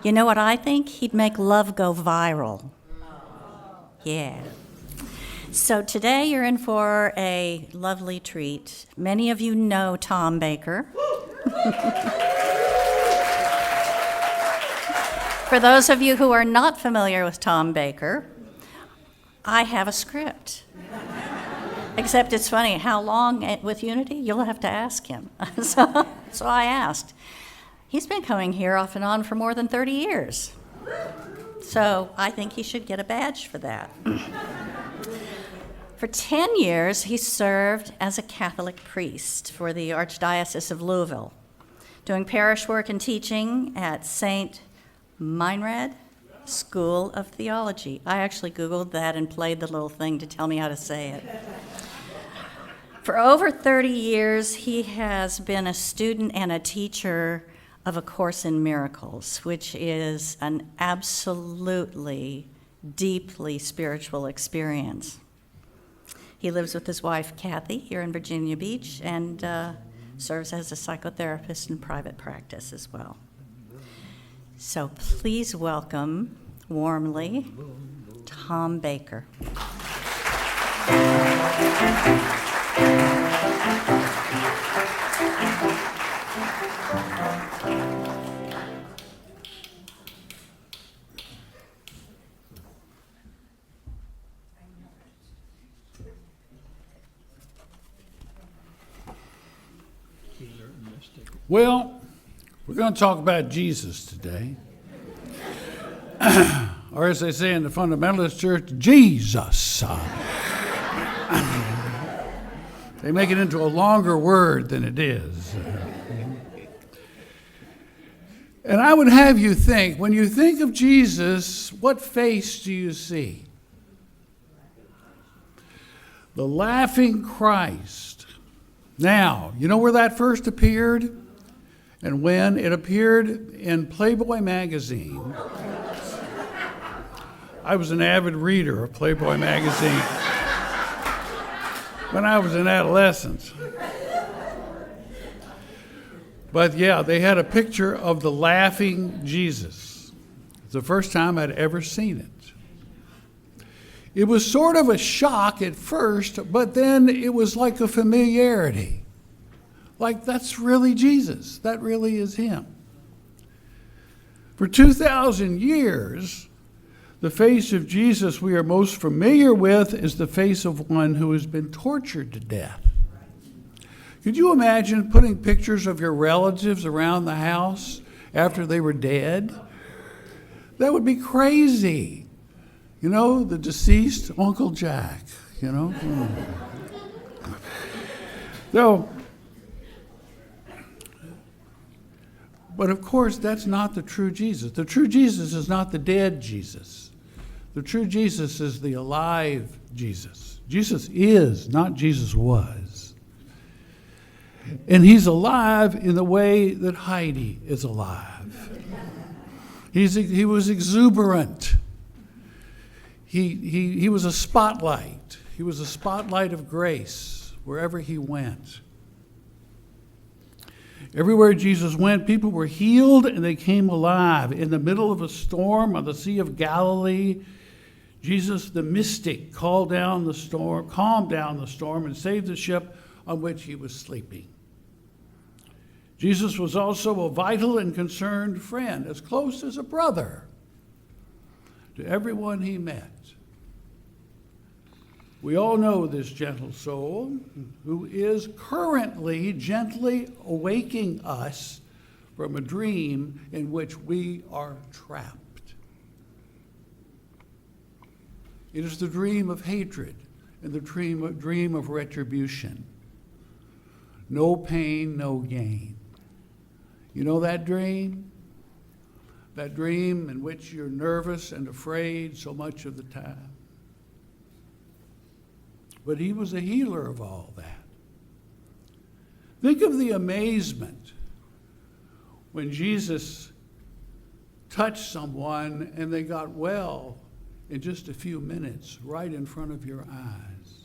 You know what I think? He'd make love go viral. Yeah. So today you're in for a lovely treat. Many of you know Tom Baker. For those of you who are not familiar with Tom Baker, I have a script. Except it's funny, how long with Unity? You'll have to ask him. So I asked. He's been coming here off and on for more than 30 years. So I think he should get a badge for that. For 10 years, he served as a Catholic priest for the Archdiocese of Louisville, doing parish work and teaching at St. Meinrad School of Theology. I actually Googled that and played the little thing to tell me how to say it. For over 30 years, he has been a student and a teacher of A Course in Miracles, which is an absolutely deeply spiritual experience. He lives with his wife, Kathy, here in Virginia Beach, and serves as a psychotherapist in private practice as well. So please welcome warmly Tom Baker. Well, we're going to talk about Jesus today. Or as they say in the Fundamentalist Church, Jesus. They make it into a longer word than it is. And I would have you think, when you think of Jesus, what face do you see? The laughing Christ. Now, you know where that first appeared? And when it appeared in Playboy magazine. I was an avid reader of Playboy magazine when I was an adolescent. But yeah, they had a picture of the laughing Jesus. It's the first time I'd ever seen it. It was sort of a shock at first, but then it was like a familiarity. Like, that's really Jesus. That really is him. For 2,000 years, the face of Jesus we are most familiar with is the face of one who has been tortured to death. Could you imagine putting pictures of your relatives around the house after they were dead? That would be crazy. You know, the deceased Uncle Jack, you know? So, but of course, that's not the true Jesus. The true Jesus is not the dead Jesus. The true Jesus is the alive Jesus. Jesus is, not Jesus was. And he's alive in the way that Heidi is alive. He was exuberant. He was a spotlight. He was a spotlight of grace wherever he went. Everywhere Jesus went, people were healed and they came alive. In the middle of a storm on the Sea of Galilee, Jesus, the mystic, calmed down the storm, and saved the ship on which he was sleeping. Jesus was also a vital and concerned friend, as close as a brother, to everyone he met. We all know this gentle soul who is currently gently awaking us from a dream in which we are trapped. It is the dream of hatred and the dream of retribution. No pain, no gain. You know that dream? That dream in which you're nervous and afraid so much of the time. But he was a healer of all that. Think of the amazement when Jesus touched someone and they got well in just a few minutes, right in front of your eyes.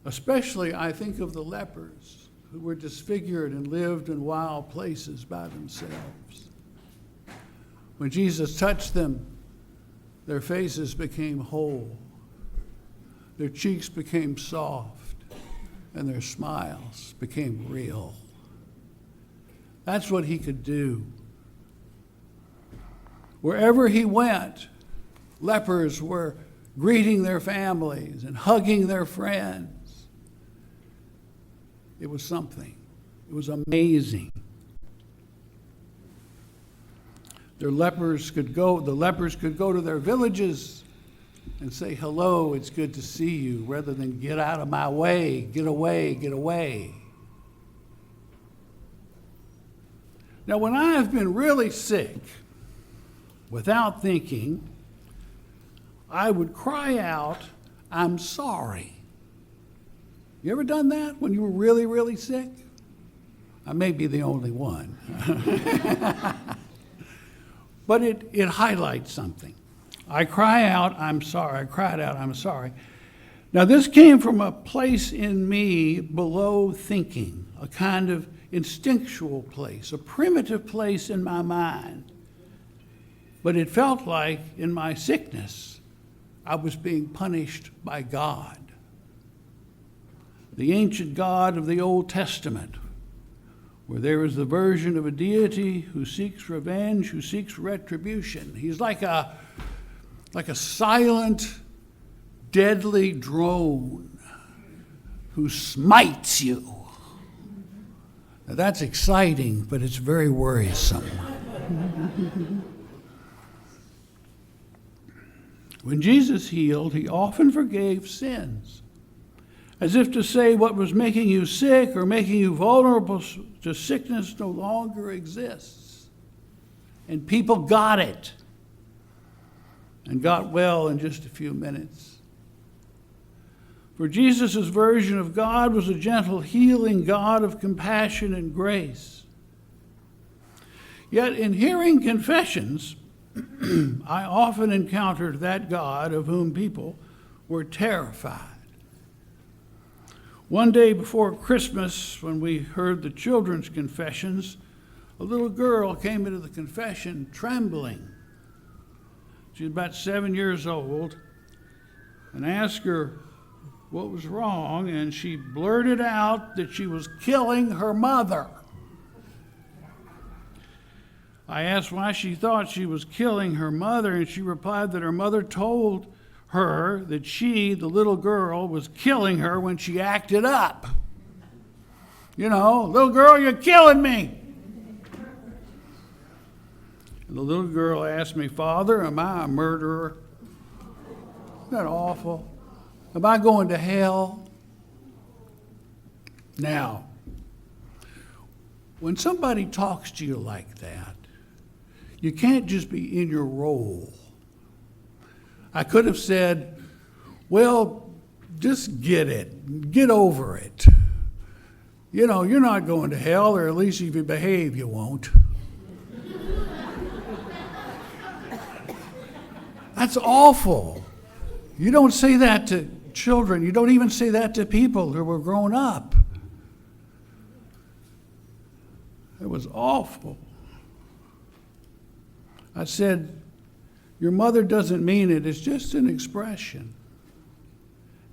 Especially, I think of the lepers who were disfigured and lived in wild places by themselves. When Jesus touched them, their faces became whole, their cheeks became soft, and their smiles became real. That's what he could do. Wherever he went, lepers were greeting their families and hugging their friends. It was something. It was amazing. The lepers could go to their villages and say, "Hello, it's good to see you," rather than "Get out of my way, get away, get away." Now, when I have been really sick, without thinking, I would cry out, "I'm sorry." You ever done that when you were really, really sick? I may be the only one. But it highlights something. I cry out, "I'm sorry." I cried out, "I'm sorry." Now, this came from a place in me below thinking, a kind of instinctual place, a primitive place in my mind. But it felt like in my sickness, I was being punished by God, the ancient God of the Old Testament, where there is the version of a deity who seeks revenge, who seeks retribution. He's like a silent, deadly drone who smites you. Now, that's exciting, but it's very worrisome. When Jesus healed, he often forgave sins, as if to say what was making you sick or making you vulnerable to sickness no longer exists. And people got it and got well in just a few minutes. For Jesus' version of God was a gentle, healing God of compassion and grace. Yet in hearing confessions, I often encountered that God of whom people were terrified. One day before Christmas, when we heard the children's confessions, a little girl came into the confession trembling. She was about 7 years old, and I asked her what was wrong, and she blurted out that she was killing her mother. I asked why she thought she was killing her mother, and she replied that her mother told her that she, the little girl, was killing her when she acted up. You know, "Little girl, you're killing me." And the little girl asked me, "Father, am I a murderer? Isn't that awful? Am I going to hell?" Now, when somebody talks to you like that, you can't just be in your role. I could have said, "Well, just get it. Get over it. You know, you're not going to hell, or at least if you behave, you won't." That's awful. You don't say that to children. You don't even say that to people who were grown up. It was awful. I said, "Your mother doesn't mean it. It's just an expression.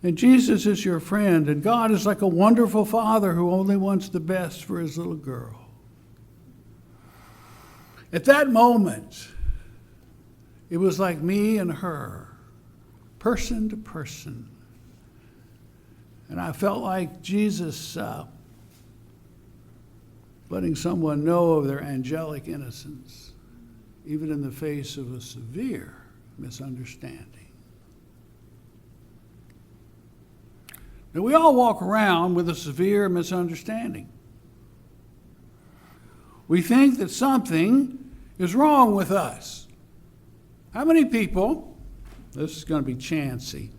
And Jesus is your friend, and God is like a wonderful father who only wants the best for his little girl." At that moment, it was like me and her, person to person. And I felt like Jesus letting someone know of their angelic innocence, even in the face of a severe misunderstanding. Now, we all walk around with a severe misunderstanding. We think that something is wrong with us. How many people, this is going to be chancy,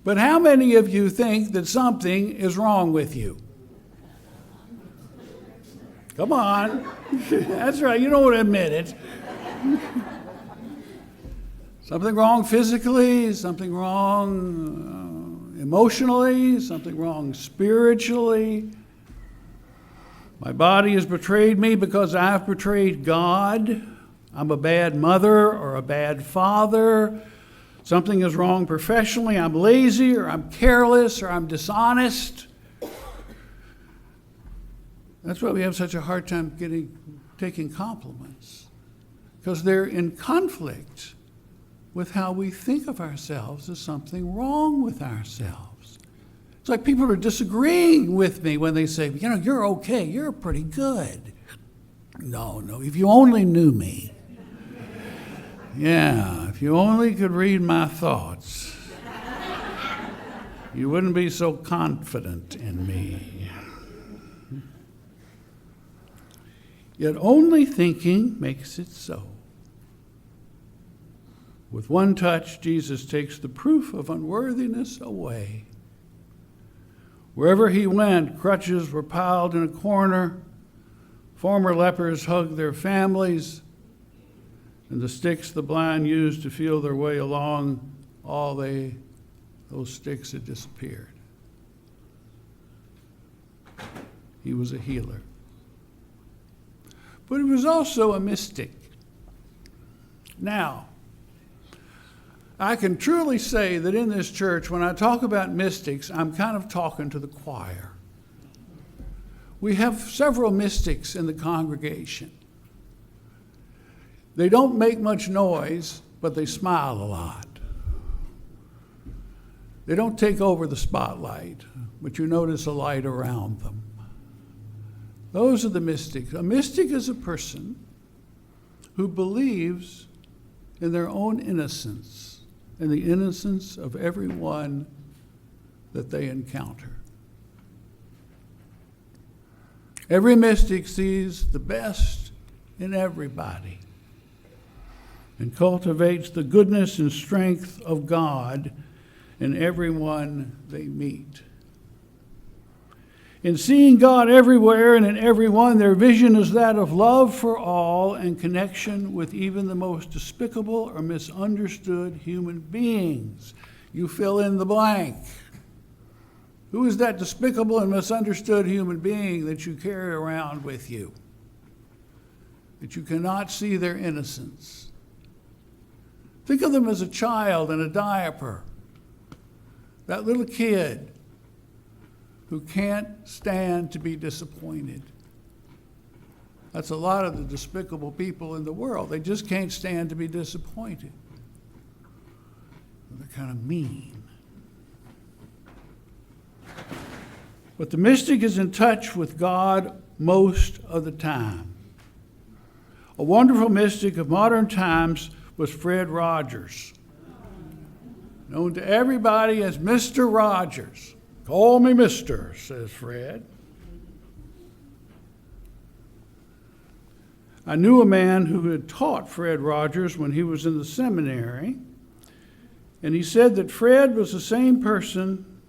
but how many of you think that something is wrong with you? Come on. That's right, you don't want to admit it. Something wrong physically, something wrong emotionally, something wrong spiritually. My body has betrayed me because I have betrayed God. I'm a bad mother or a bad father. Something is wrong professionally. I'm lazy or I'm careless or I'm dishonest. That's why we have such a hard time taking compliments, because they're in conflict with how we think of ourselves as something wrong with ourselves. It's like people are disagreeing with me when they say, you're okay, you're pretty good. No, if you only knew me. Yeah, if you only could read my thoughts, you wouldn't be so confident in me. Yet only thinking makes it so. With one touch, Jesus takes the proof of unworthiness away. Wherever he went, crutches were piled in a corner, former lepers hugged their families, and the sticks the blind used to feel their way along, those sticks had disappeared. He was a healer. But he was also a mystic. Now, I can truly say that in this church, when I talk about mystics, I'm kind of talking to the choir. We have several mystics in the congregation. They don't make much noise, but they smile a lot. They don't take over the spotlight, but you notice a light around them. Those are the mystics. A mystic is a person who believes in their own innocence and the innocence of everyone that they encounter. Every mystic sees the best in everybody and cultivates the goodness and strength of God in everyone they meet. In seeing God everywhere and in everyone, their vision is that of love for all and connection with even the most despicable or misunderstood human beings. You fill in the blank. Who is that despicable and misunderstood human being that you carry around with you, that you cannot see their innocence? Think of them as a child in a diaper, that little kid who can't stand to be disappointed. That's a lot of the despicable people in the world. They just can't stand to be disappointed. They're kind of mean. But the mystic is in touch with God most of the time. A wonderful mystic of modern times was Fred Rogers, known to everybody as Mr. Rogers. Call me mister, says Fred. I knew a man who had taught Fred Rogers when he was in the seminary, and he said that Fred was the same person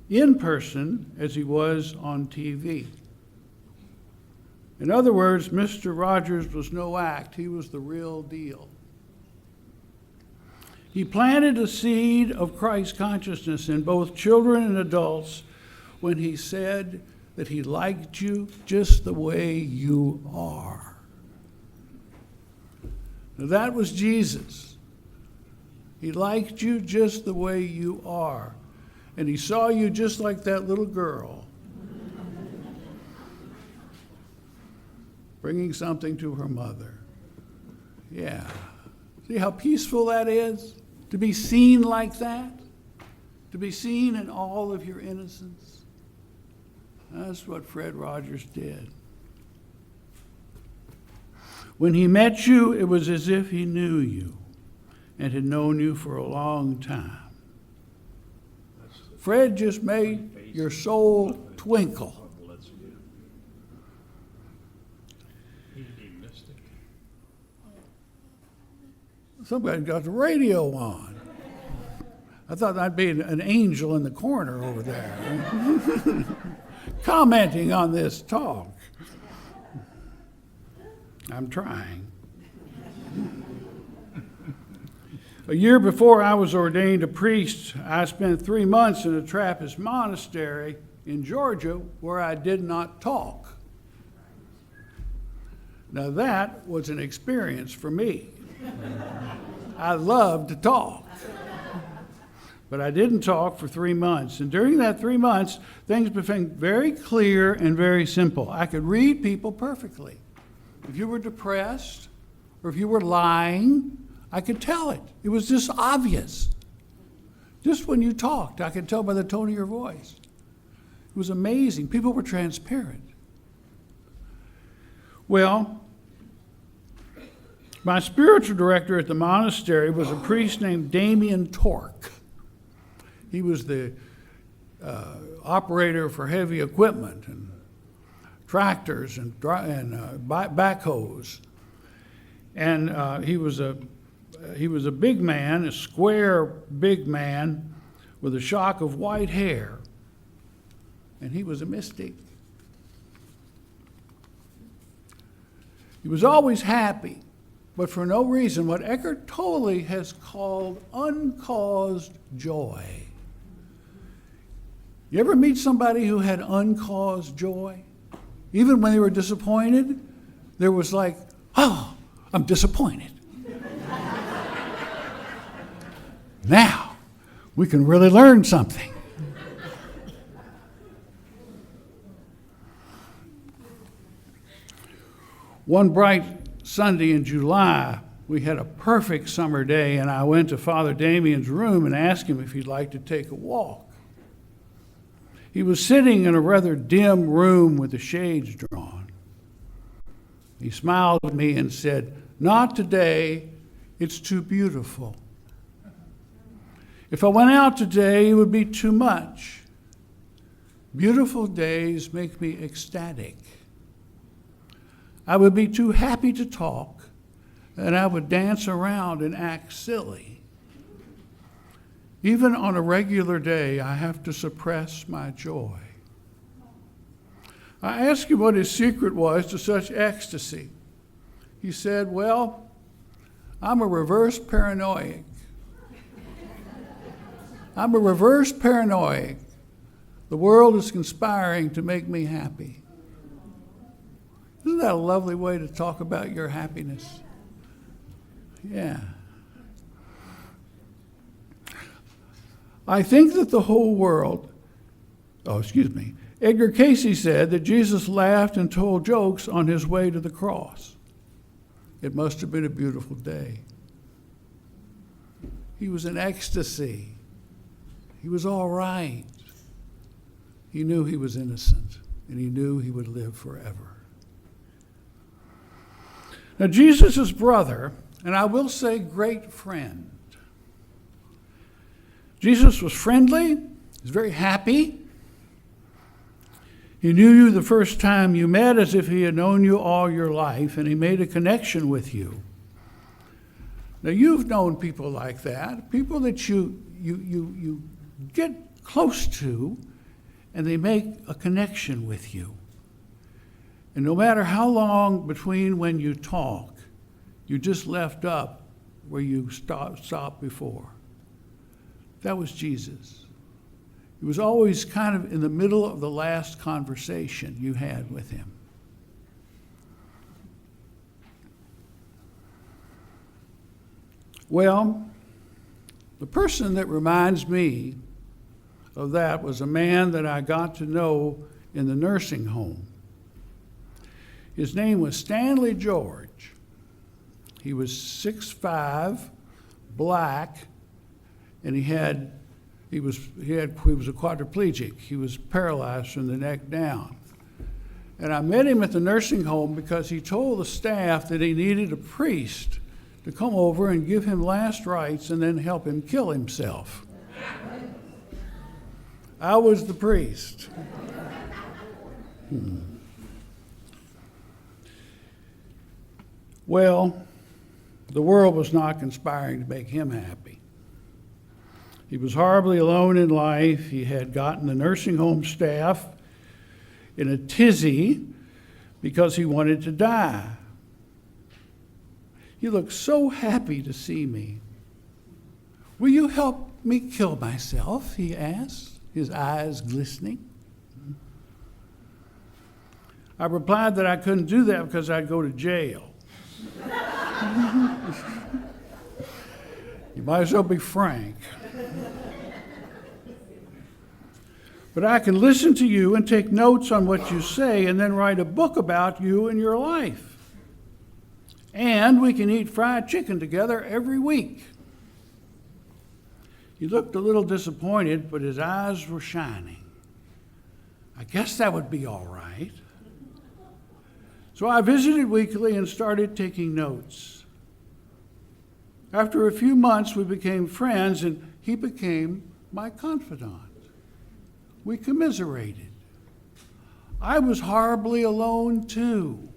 in person as he was on TV. In other words, Mr. Rogers was no act. He was the real deal. He planted a seed of Christ consciousness in both children and adults when he said that he liked you just the way you are. Now, that was Jesus. He liked you just the way you are. And he saw you just like that little girl, bringing something to her mother. Yeah. See how peaceful that is? To be seen like that? To be seen in all of your innocence? That's what Fred Rogers did. When he met you, it was as if he knew you and had known you for a long time. Fred just made your soul twinkle. Somebody got the radio on. I thought I'd be an angel in the corner over there, commenting on this talk. I'm trying. A year before I was ordained a priest, I spent 3 months in a Trappist monastery in Georgia where I did not talk. Now that was an experience for me. I loved to talk. But I didn't talk for 3 months. And during that 3 months, things became very clear and very simple. I could read people perfectly. If you were depressed or if you were lying, I could tell it. It was just obvious. Just when you talked, I could tell by the tone of your voice. It was amazing. People were transparent. Well, my spiritual director at the monastery was a priest named Damien Torque. He was the operator for heavy equipment and tractors and backhoes. And he was a big man, a square big man with a shock of white hair. And he was a mystic. He was always happy, but for no reason, what Eckhart Tolle has called uncaused joy. You ever meet somebody who had uncaused joy? Even when they were disappointed, there was like, oh, I'm disappointed. Now, we can really learn something. One bright Sunday in July, we had a perfect summer day, and I went to Father Damien's room and asked him if he'd like to take a walk. He was sitting in a rather dim room with the shades drawn. He smiled at me and said, "Not today, it's too beautiful. If I went out today, it would be too much. Beautiful days make me ecstatic. I would be too happy to talk, and I would dance around and act silly. Even on a regular day, I have to suppress my joy." I asked him what his secret was to such ecstasy. He said, "Well, I'm a reverse paranoiac. I'm a reverse paranoiac. The world is conspiring to make me happy." Isn't that a lovely way to talk about your happiness? Yeah. I think that the whole world, Edgar Cayce said that Jesus laughed and told jokes on his way to the cross. It must have been a beautiful day. He was in ecstasy. He was all right. He knew he was innocent, and he knew he would live forever. Now, Jesus' brother, and I will say great friend. Jesus was friendly. He was very happy. He knew you the first time you met as if he had known you all your life, and he made a connection with you. Now, you've known people like that, people that you get close to, and they make a connection with you. And no matter how long between when you talk, you just left up where you stopped before. That was Jesus. He was always kind of in the middle of the last conversation you had with him. Well, the person that reminds me of that was a man that I got to know in the nursing home. His name was Stanley George. He was 6'5", black, and he was a quadriplegic. He was paralyzed from the neck down. And I met him at the nursing home because he told the staff that he needed a priest to come over and give him last rites and then help him kill himself. I was the priest. Well, the world was not conspiring to make him happy. He was horribly alone in life. He had gotten the nursing home staff in a tizzy because he wanted to die. He looked so happy to see me. "Will you help me kill myself?" he asked, his eyes glistening. I replied that I couldn't do that because I'd go to jail. You might as well be frank. But I can listen to you and take notes on what you say and then write a book about you and your life. And we can eat fried chicken together every week. He looked a little disappointed, but his eyes were shining. I guess that would be all right. So I visited weekly and started taking notes. After a few months, we became friends, and he became my confidant. We commiserated. I was horribly alone, too.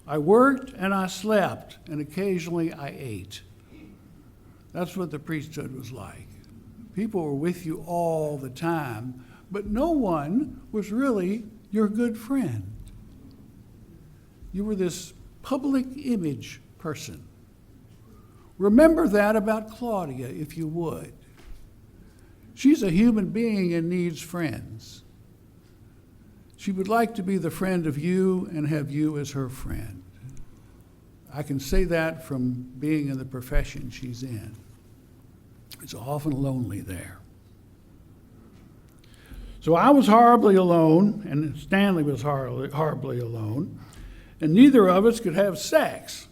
I worked and I slept, and occasionally I ate. That's what the priesthood was like. People were with you all the time, but no one was really your good friend. You were this public image person. Remember that about Claudia, if you would. She's a human being and needs friends. She would like to be the friend of you and have you as her friend. I can say that from being in the profession she's in. It's often lonely there. So I was horribly alone, and Stanley was horribly alone, and neither of us could have sex.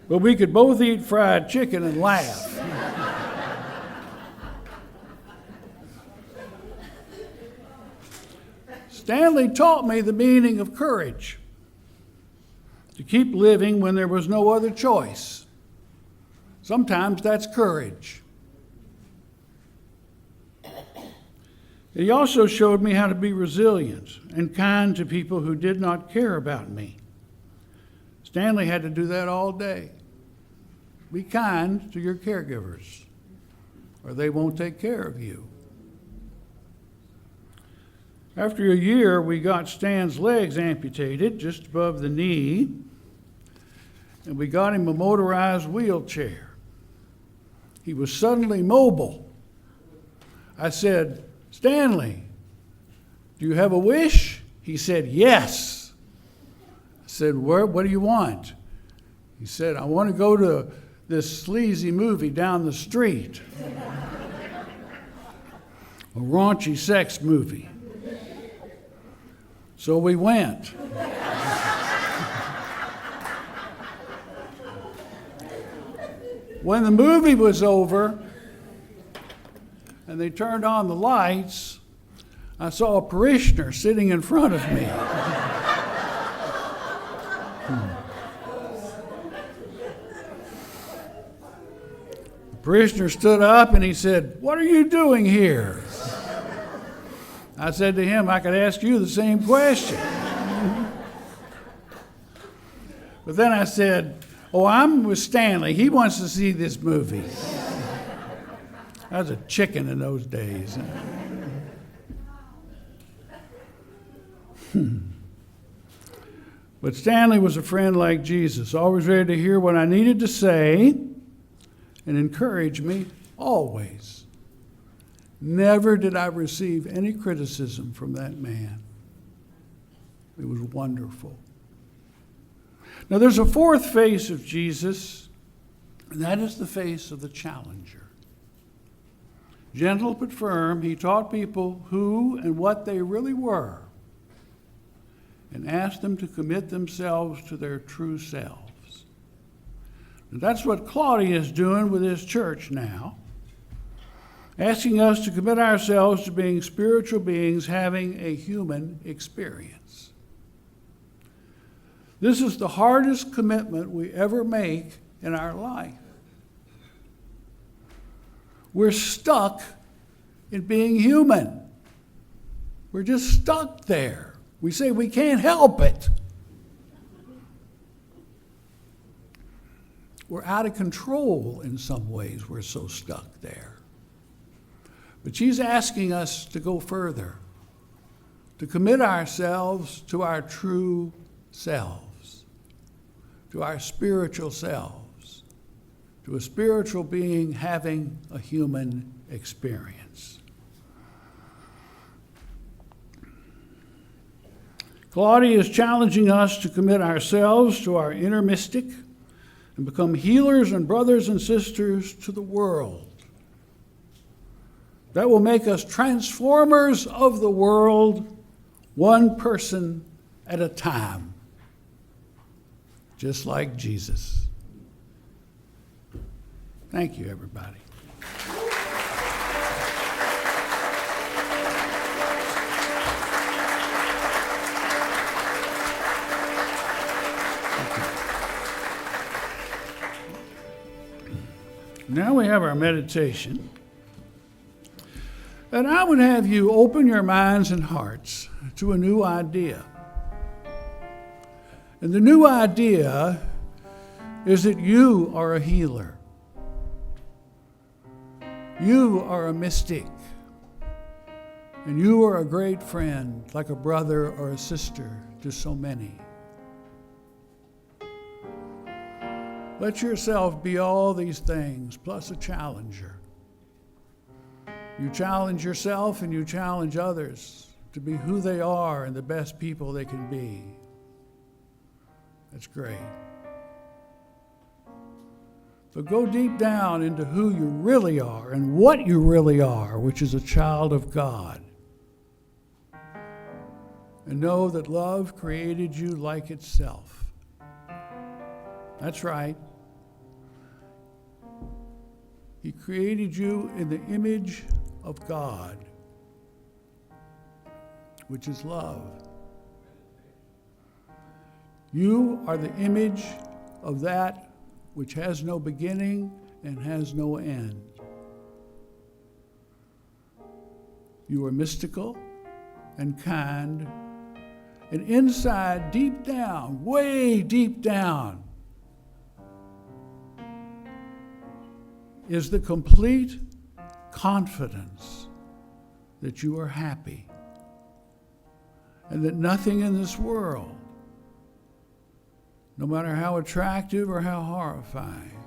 But we could both eat fried chicken and laugh. Stanley taught me the meaning of courage, to keep living when there was no other choice. Sometimes that's courage. He also showed me how to be resilient and kind to people who did not care about me. Stanley had to do that all day. Be kind to your caregivers, or they won't take care of you. After a year, we got Stan's legs amputated just above the knee, and we got him a motorized wheelchair. He was suddenly mobile. I said, "Stanley, do you have a wish?" He said, "Yes." I said, "What do you want?" He said, "I want to go to this sleazy movie down the street, a raunchy sex movie." So we went. When the movie was over and they turned on the lights, I saw a parishioner sitting in front of me. The parishioner stood up and he said, "What are you doing here?" I said to him, "I could ask you the same question." But then I said, "Oh, I'm with Stanley. He wants to see this movie." I was a chicken in those days. But Stanley was a friend like Jesus, always ready to hear what I needed to say and encourage me always. Never did I receive any criticism from that man. It was wonderful. Now there's a fourth face of Jesus, and that is the face of the challenger. Gentle but firm, he taught people who and what they really were and asked them to commit themselves to their true selves. And that's what Claudia is doing with his church now, asking us to commit ourselves to being spiritual beings having a human experience. This is the hardest commitment we ever make in our life. We're stuck in being human. We're just stuck there. We say we can't help it. We're out of control in some ways. We're so stuck there. But she's asking us to go further. to commit ourselves to our true selves, to our spiritual selves, to a spiritual being having a human experience. Claudia is challenging us to commit ourselves to our inner mystic and become healers and brothers and sisters to the world. That will make us transformers of the world, one person at a time, just like Jesus. Thank you, everybody. Now we have our meditation. And I would have you open your minds and hearts to a new idea. And the new idea is that you are a healer. You are a mystic. And you are a great friend, like a brother or a sister to so many. Let yourself be all these things, plus a challenger. You challenge yourself and you challenge others to be who they are and the best people they can be. That's great. But go deep down into who you really are and what you really are, which is a child of God. And know that love created you like itself. That's right. He created you in the image of God, which is love. You are the image of that which has no beginning and has no end. You are mystical and kind, and inside, deep down, way deep down, is the complete confidence that you are happy and that nothing in this world, no matter how attractive or how horrifying,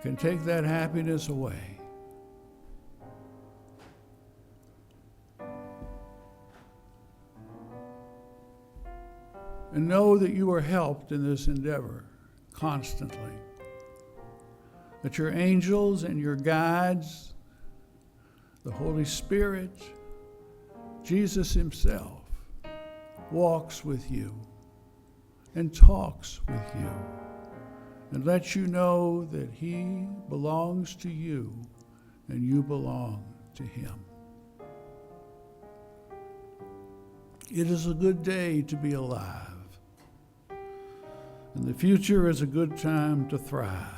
can take that happiness away. And know that you are helped in this endeavor constantly. That your angels and your guides, the Holy Spirit, Jesus himself, walks with you and talks with you and lets you know that he belongs to you and you belong to him. It is a good day to be alive, and the future is a good time to thrive.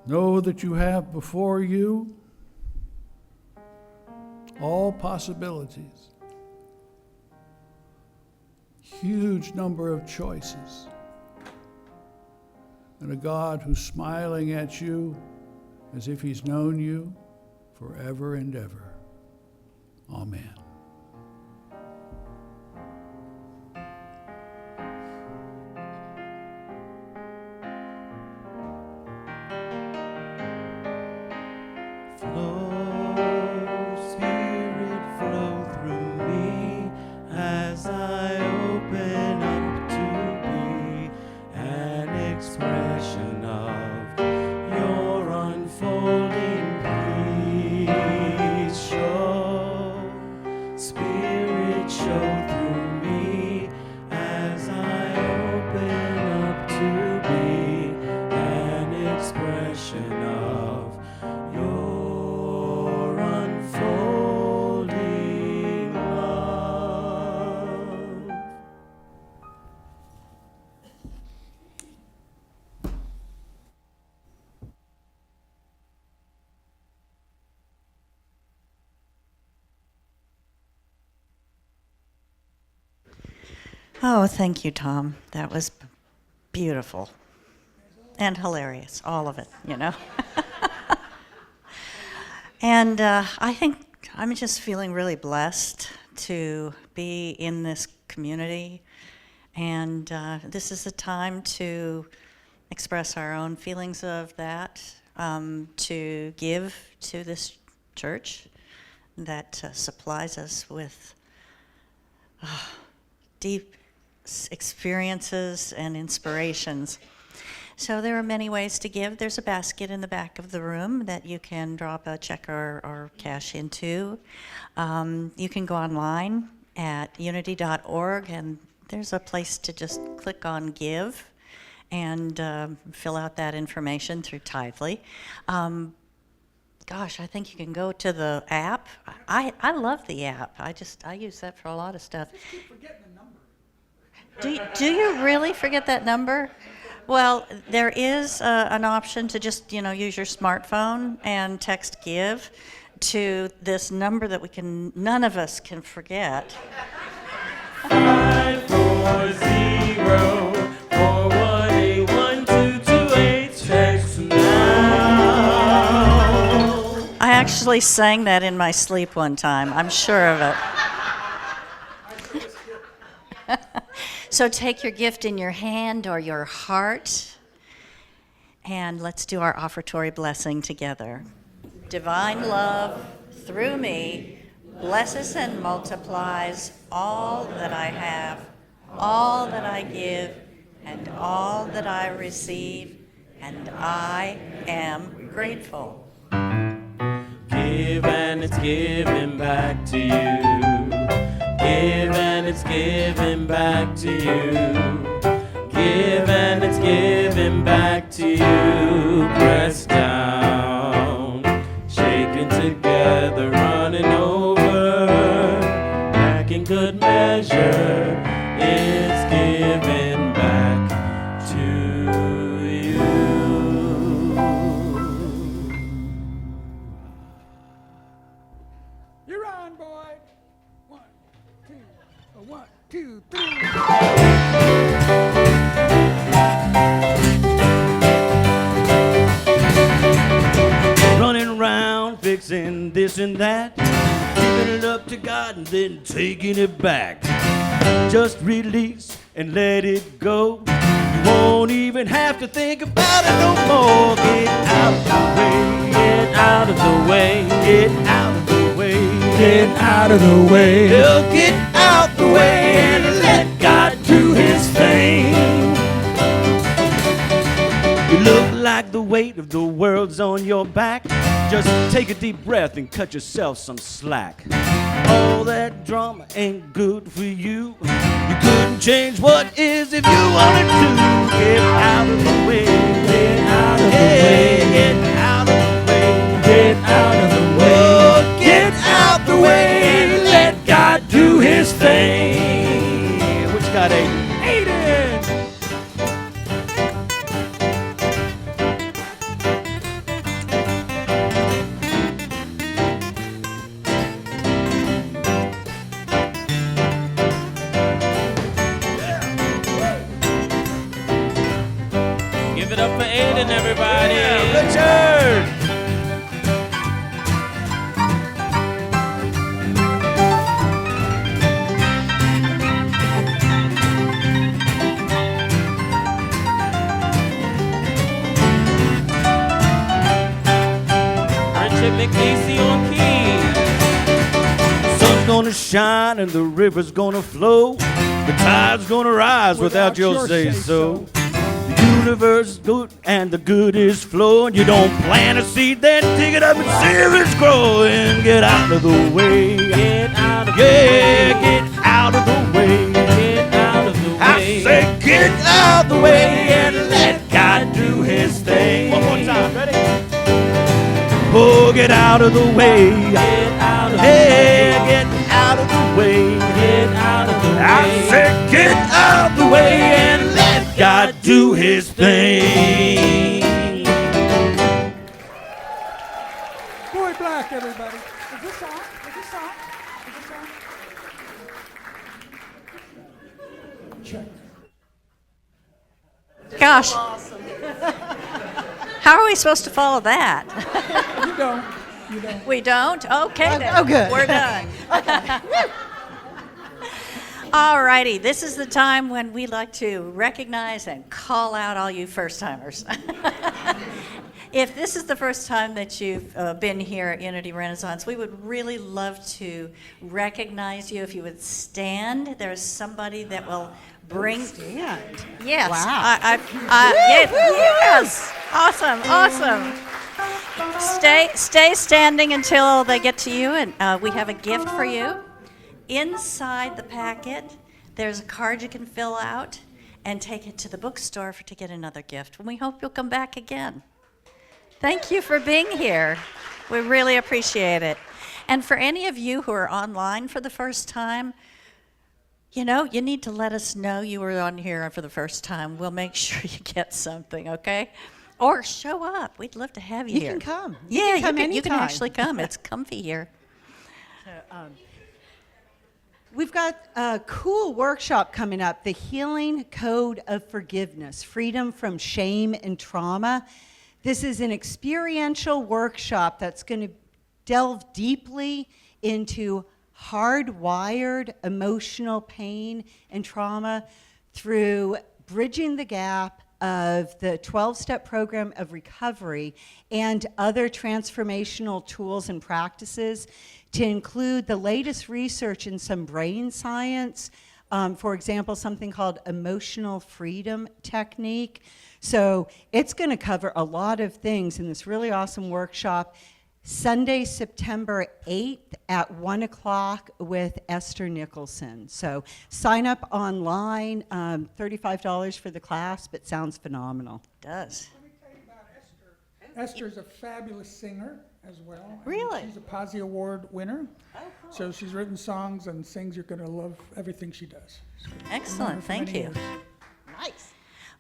Know that you have before you all possibilities, huge number of choices, and a God who's smiling at you as if he's known you forever and ever. Amen. Oh, thank you, Tom. That was beautiful and hilarious, all of it, you know. And I think I'm just feeling really blessed to be in this community, and this is a time to express our own feelings of that, to give to this church that supplies us with deep experiences and inspirations. So there are many ways to give. There's a basket in the back of the room that you can drop a check or cash into. You can go online at unity.org, and there's a place to just click on Give and fill out that information through Tithely. Gosh, I think you can go to the app. I love the app. I use that for a lot of stuff. Just keep forgetting the number. Do you really forget that number? Well, there is an option to just, use your smartphone and text give to this number that none of us can forget. 540-418-1228. Text now. I actually sang that in my sleep one time. I'm sure of it. So take your gift in your hand or your heart, and let's do our offertory blessing together. Divine love, through me, blesses and multiplies all that I have, all that I give, and all that I receive, and I am grateful. Give and it's giving back to you. Give and it's giving back to you. Give and it's giving back to you. Pressed down, shaken together, running over, back in good measure. It's giving back to you. You're on, boy. 1, 2, 3. Running around fixing this and that, giving it up to God and then taking it back. Just release and let it go. You won't even have to think about it no more. Get out of the way, get out of the way, get out of the way, get out of the way. Get out the way and let God do his thing. You look like the weight of the world's on your back. Just take a deep breath and cut yourself some slack. All that drama ain't good for you. You couldn't change what is if you wanted to. Get out of the way, get out of the way, get out of the way, get out of the way. Oh, get out the way, let God do his thing. Which got a 8 in. Give it up for Aiden, everybody. Yeah, Richard. Richard McNeese on keys. Sun's gonna shine and the river's gonna flow. The tide's gonna rise without your say-so. The universe is good and the good is flowing. You don't plant a seed, then dig it up and see if it's growing. Get out of the way. Get out of the way. Get out of the way. Get out of the way. I say get out the way and let God do his thing. One more time, ready? Oh, get out of the way. Get out of the way. Get out of the way. Get out of the way. I say get out the way and let God do his thing. Boy Black, everybody. Is this on? Is this on? Is this on? Check. Gosh. How are we supposed to follow that? You don't. You don't. We don't? Okay then. Oh, good. We're done. All righty. This is the time when we like to recognize and call out all you first-timers. If this is the first time that you've been here at Unity Renaissance, we would really love to recognize you. If you would stand, there's somebody that will bring. Stand. Yes. Wow. Yes. Awesome. Stay standing until they get to you, and we have a gift for you. Inside the packet, there's a card you can fill out and take it to the bookstore to get another gift. And we hope you'll come back again. Thank you for being here. We really appreciate it. And for any of you who are online for the first time, you need to let us know you were on here for the first time. We'll make sure you get something, okay? Or show up. We'd love to have you You here. can come. Yeah, you can come you can anytime. actually come. It's comfy here. We've got a cool workshop coming up, the Healing Code of Forgiveness, Freedom from Shame and Trauma. This is an experiential workshop that's going to delve deeply into hardwired emotional pain and trauma through bridging the gap of the 12-step program of recovery and other transformational tools and practices to include the latest research in some brain science, for example, something called emotional freedom technique. So it's going to cover a lot of things in this really awesome workshop. Sunday, September 8th at 1 o'clock with Esther Nicholson. So sign up online, $35 for the class, but sounds phenomenal. Does. Let me tell you about Esther. Esther's a fabulous singer as well. I mean, Really? she's a Posy Award winner. Oh, cool. So she's written songs and sings. You're going to love everything she does. Excellent. Thank you. Nice.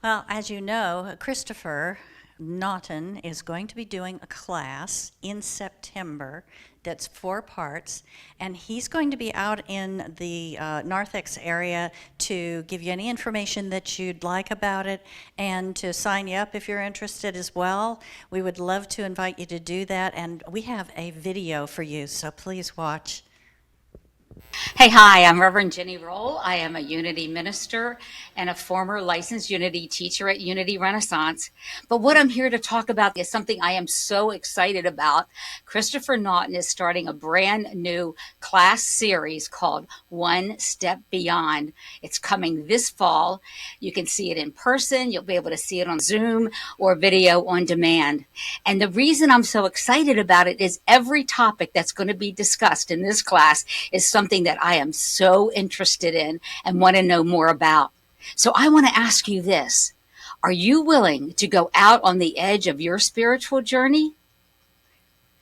Well, as you know, Christopher Naughton is going to be doing a class in September that's 4 parts, and he's going to be out in the narthex area to give you any information that you'd like about it and to sign you up if you're interested as well. We would love to invite you to do that, and we have a video for you, so please watch. Hey, hi, I'm Reverend Jenny Roll. I am a Unity minister and a former licensed Unity teacher at Unity Renaissance. But what I'm here to talk about is something I am so excited about. Christopher Naughton is starting a brand new class series called One Step Beyond. It's coming this fall. You can see it in person. You'll be able to see it on Zoom or video on demand. And the reason I'm so excited about it is every topic that's going to be discussed in this class is something that I am so interested in and want to know more about. So I want to ask you this. Are you willing to go out on the edge of your spiritual journey?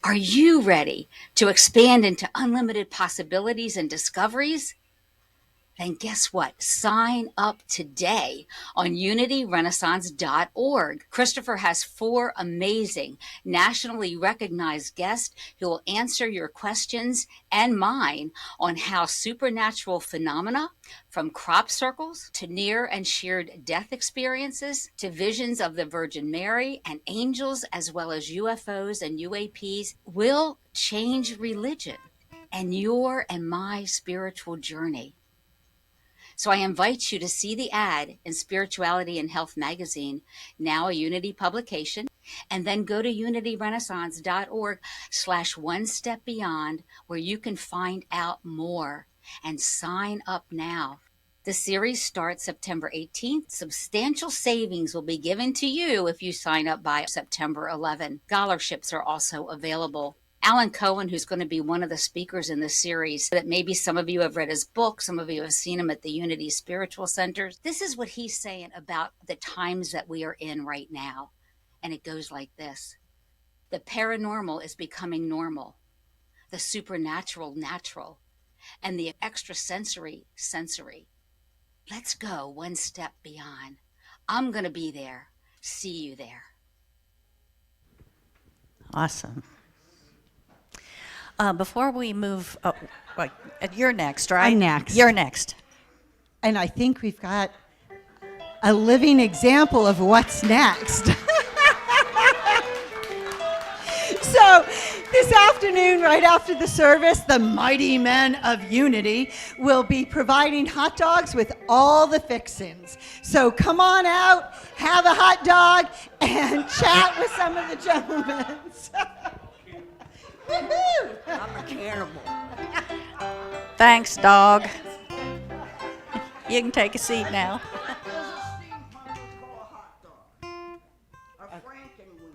Are you ready to expand into unlimited possibilities and discoveries? Then guess what? Sign up today on unityrenaissance.org. Christopher has 4 amazing, nationally recognized guests who will answer your questions and mine on how supernatural phenomena, from crop circles to near and sheared death experiences to visions of the Virgin Mary and angels, as well as UFOs and UAPs, will change religion and your and my spiritual journey. So I invite you to see the ad in Spirituality and Health magazine, now a Unity publication, and then go to unityrenaissance.org/one-step-beyond, where you can find out more and sign up now. The series starts September 18th. Substantial savings will be given to you if you sign up by September 11. Scholarships are also available. Alan Cohen, who's going to be one of the speakers in this series, that maybe some of you have read his book, some of you have seen him at the Unity Spiritual Centers. This is what he's saying about the times that we are in right now. And it goes like this. The paranormal is becoming normal, the supernatural natural, and the extrasensory sensory. Let's go one step beyond. I'm going to be there. See you there. Awesome. Before we move, you're next, right? I'm next. You're next. And I think we've got a living example of what's next. So This afternoon, right after the service, the mighty men of Unity will be providing hot dogs with all the fixins. So come on out, have a hot dog, and chat with some of the gentlemen. Woohoo! I'm a cannibal. Thanks, dog. You can take a seat now. A Frankenweenie.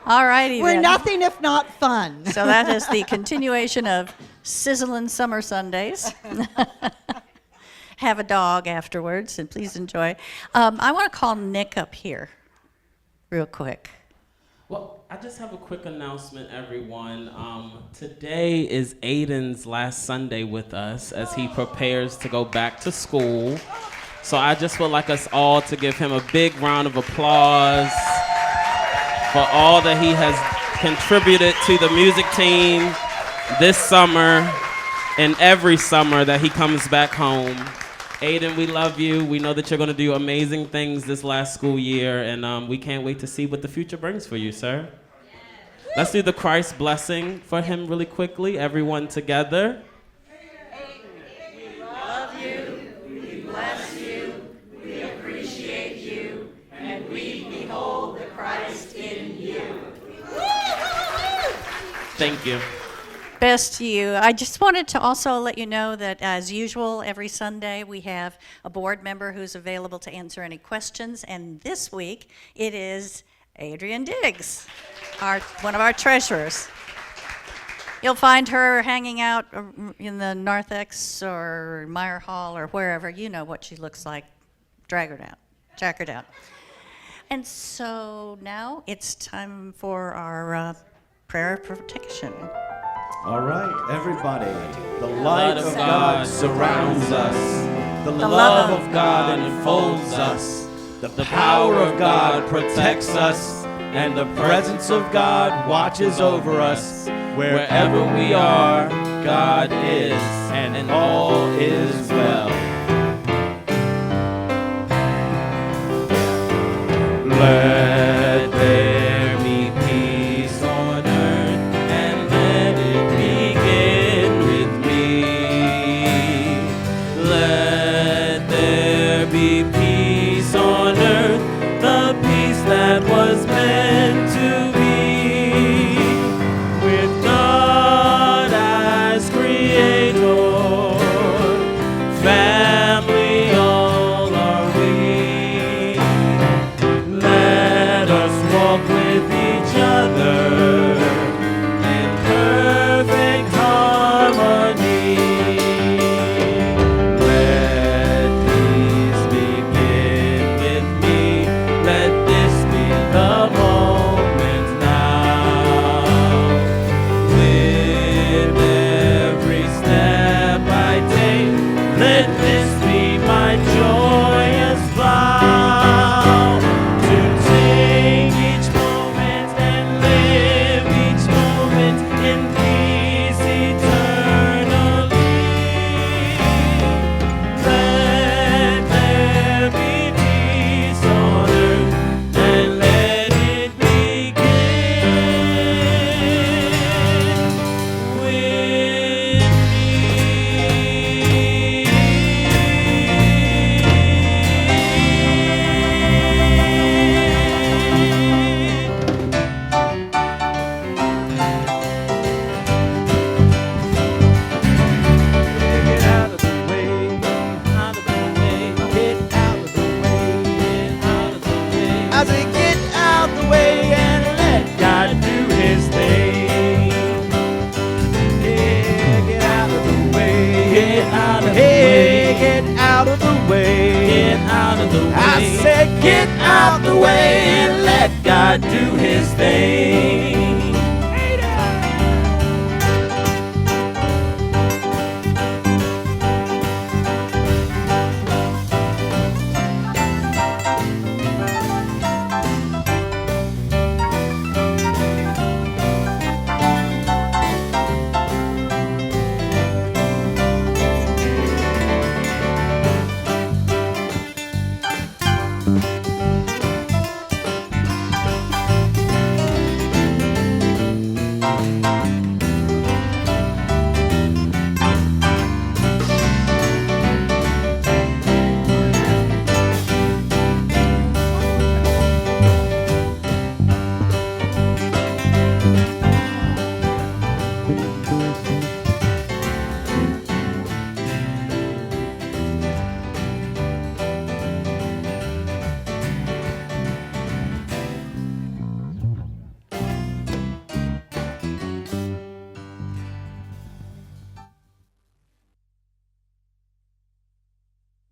All righty We're then. nothing if not fun. So that is the continuation of Sizzling Summer Sundays. Have a dog afterwards, and please enjoy. I want to call Nick up here real quick. Well, I just have a quick announcement, everyone. Today is Aiden's last Sunday with us as he prepares to go back to school. So I just would like us all to give him a big round of applause for all that he has contributed to the music team this summer and every summer that he comes back home. Aiden, we love you. We know that you're going to do amazing things this last school year, and we can't wait to see what the future brings for you, sir. Let's do the Christ blessing for him really quickly, everyone together. We love you, we bless you, we appreciate you, and we behold the Christ in you. Thank you. Best to you. I just wanted to also let you know that, as usual, every Sunday we have a board member who's available to answer any questions, and this week it is Adrian Diggs, one of our treasurers. You'll find her hanging out in the narthex or Meyer Hall or wherever. You know what she looks like. Drag her down. Track her down. And so now it's time for our prayer of protection. All right, everybody. The light of God surrounds us. The love love of God enfolds us. The power of God protects us. And the presence of God watches over us. Wherever we are, God is, and all is well. Let there be peace on earth, and let it begin with me. Let there be peace on earth, the peace that was meant to be. With God as creator, family all are we. Let us walk with each other in perfect harmony. Let peace begin with me. Let this be the moment now. With every step I take, let this be my joyous vow. To take each moment and live each moment in peace eternally. Let there be peace on earth, and let it begin with Get out of the way, out of the way, get out of the way, get out of the way. I say get out the way and let God do his thing. Yeah, get out of the way, get out of the way, get out of the way, get out of the way. I said get out the way and let God do his thing. Bye.